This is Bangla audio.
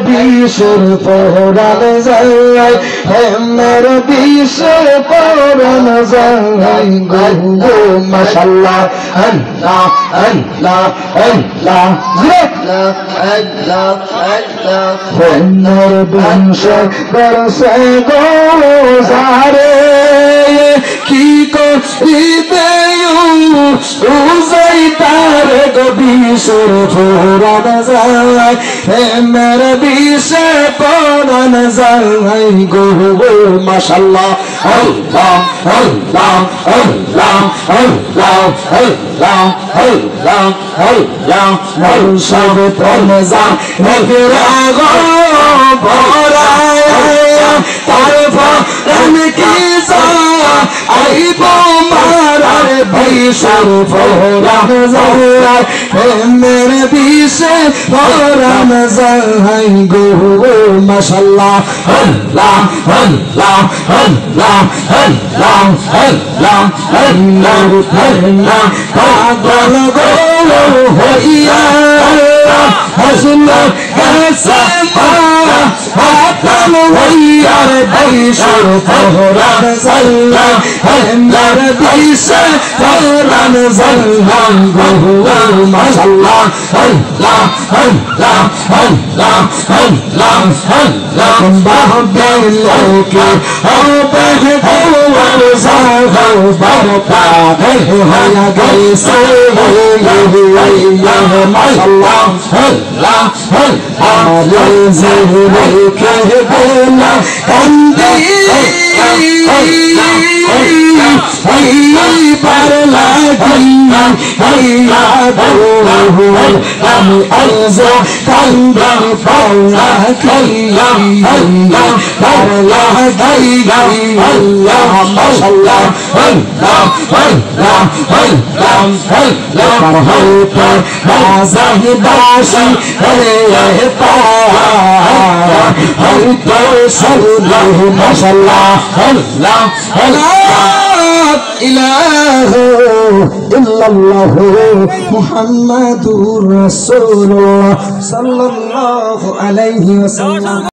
বিশ্বর পরাণ যায় হেমের বিশ্বর পরাণ যায় গো মাশাআল্লাহ আল্লাহ আল্লাহ আল্লাহ আল্লাহ আল্লাহ হেমের বিশ্বর বরসে গো জারে কি করিবে উজাই তার গো বিশ্বর পরাণ যায় হেমের বিশে পরাণ যায় গো মাশাআল্লাহ আল্লাহ আল্লাহ আল্লাহ আল্লাহ আল্লাহ আল্লাহ আল্লাহ মনসব প্রাণ যায় মেঘরা গো ভরায় তার প্রাণ কি আইব মারার বিশ্বর পরাণ যায় হেমের বিশে পরাণ যায় গো মাশাআল্লাহ আল্লাহ আল্লাহ আল্লাহ আল্লাহ আল্লাহ আল্লাহ আল্লাহ পাগল গো হইয়া হাসনা কাছে পাগল হইয়া বিশ্বর পরাণ যায় হেমের বিশে পরাণ যায় গো মাশাআল্লাহ আল্লাহ আল্লাহ আল্লাহ আল্লাহ আল্লাহ বাহকে হবে গোয়াল সাগর বারকা হইয়া গেছে মাশাআল্লাহ আল্লাহ আল্লাহ রেখে গেলা কান্দি পারলা গিয়া হইয়া গোল আমি আলজা কান্দা পাওয়া খাইয়া হইয়া পারলা গাইয়া আল্লাহ মাশাআল্লাহ আল্লাহ আল্লাহ আল্লাহ আল্লাহ হইতে বাজাহি বাসি হে পাওয়া হইতে সাল্লাহ মাশাআল্লাহ আল্লাহ আল্লাহ ইলাহ ইল্লাল্লাহ মুহাম্মাদুর রাসূলুল্লাহ সাল্লাল্লাহু আলাইহি ওয়াসাল্লাম।